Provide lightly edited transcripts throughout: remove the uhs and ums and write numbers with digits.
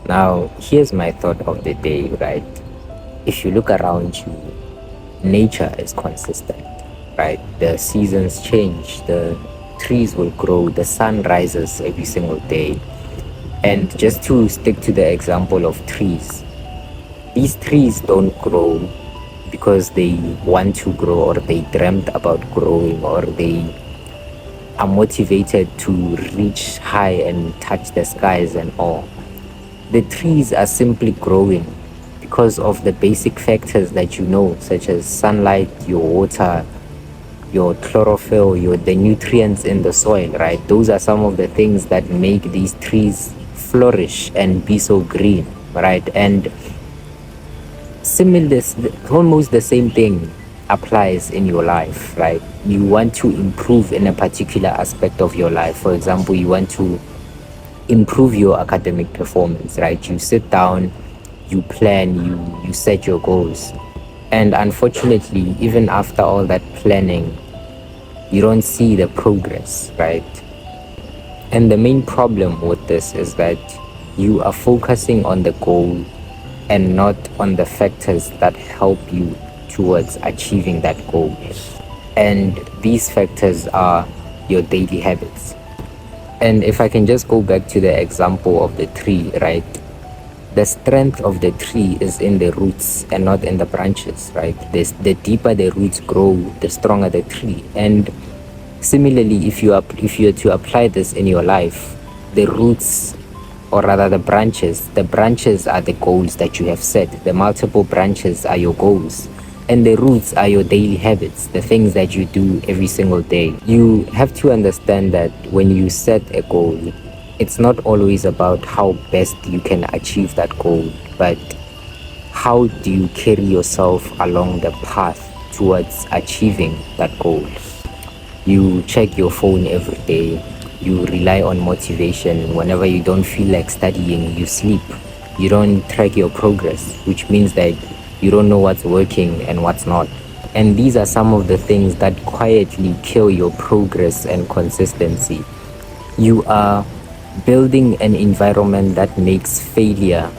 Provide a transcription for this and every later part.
Now, here's my thought of the day, right? If you look around you, nature is consistent, right? The seasons change, the trees will grow, the sun rises every single day. And just to stick to the example of trees, these trees don't grow because they want to grow or they dreamt about growing or they are motivated to reach high and touch the skies and all. The trees are simply growing because of the basic factors that you know, such as sunlight, your water, your chlorophyll, the nutrients in the soil, right? Those are some of the things that make these trees flourish and be so green, right? And similar, almost the same thing applies in your life, right? You want to improve in a particular aspect of your life. For example, you want to improve your academic performance, right? You sit down, you plan, you set your goals. And unfortunately, even after all that planning, you don't see the progress, right? And the main problem with this is that you are focusing on the goal and not on the factors that help you towards achieving that goal. And these factors are your daily habits. And if I can just go back to the example of the tree, right? The strength of the tree is in the roots and not in the branches, right? The deeper the roots grow, the stronger the tree. And similarly, if you are to apply this in your life, the roots, or rather the branches are the goals that you have set. The multiple branches are your goals. And the roots are your daily habits, the things that you do every single day. You have to understand that when you set a goal, it's not always about how best you can achieve that goal, but how do you carry yourself along the path towards achieving that goal. You check your phone every day. You rely on motivation. Whenever you don't feel like studying, you sleep. You don't track your progress, which means that you don't know what's working and what's not. And these are some of the things that quietly kill your progress and consistency. You are building an environment that makes failure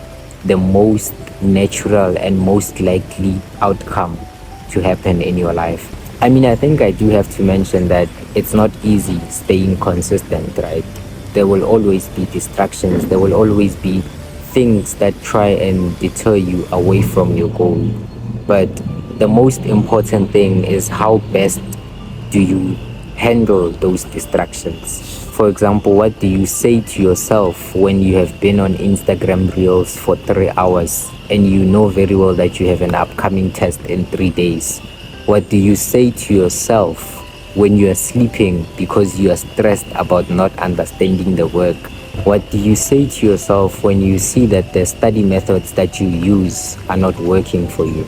the most natural and most likely outcome to happen in your life. I mean, I think I do have to mention that it's not easy staying consistent, right? There will always be distractions. There will always be things that try and deter you away from your goal. But the most important thing is how best do you handle those distractions. For example, what do you say to yourself when you have been on Instagram Reels for 3 hours and you know very well that you have an upcoming test in 3 days? What do you say to yourself when you are sleeping because you are stressed about not understanding the work? What do you say to yourself when you see that the study methods that you use are not working for you?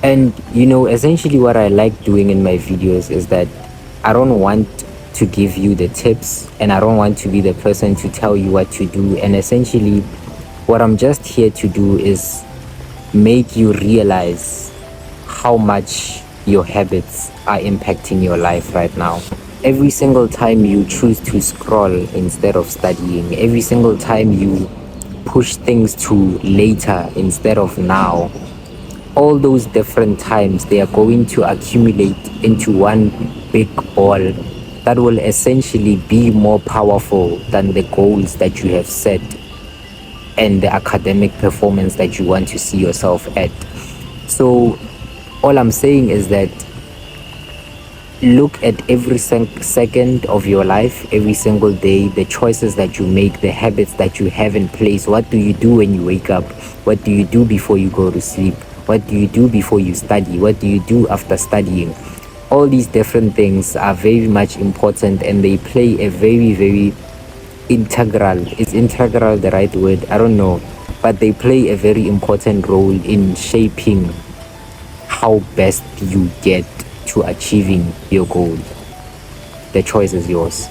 And essentially what I like doing in my videos is that I don't want to give you the tips and I don't want to be the person to tell you what to do. And essentially what I'm just here to do is make you realize how much your habits are impacting your life right now. Every single time you choose to scroll instead of studying, every single time you push things to later instead of now, all those different times, they are going to accumulate into one big ball that will essentially be more powerful than the goals that you have set and the academic performance that you want to see yourself at. So all I'm saying is that look at every second of your life, every single day, the choices that you make, the habits that you have in place. What do you do when you wake up? What do you do before you go to sleep? What do you do before you study? What do you do after studying? All these different things are very much important and they play a very, very integral. Is integral the right word? I don't know. But they play a very important role in shaping how best you get to achieving your goal. The choice is yours.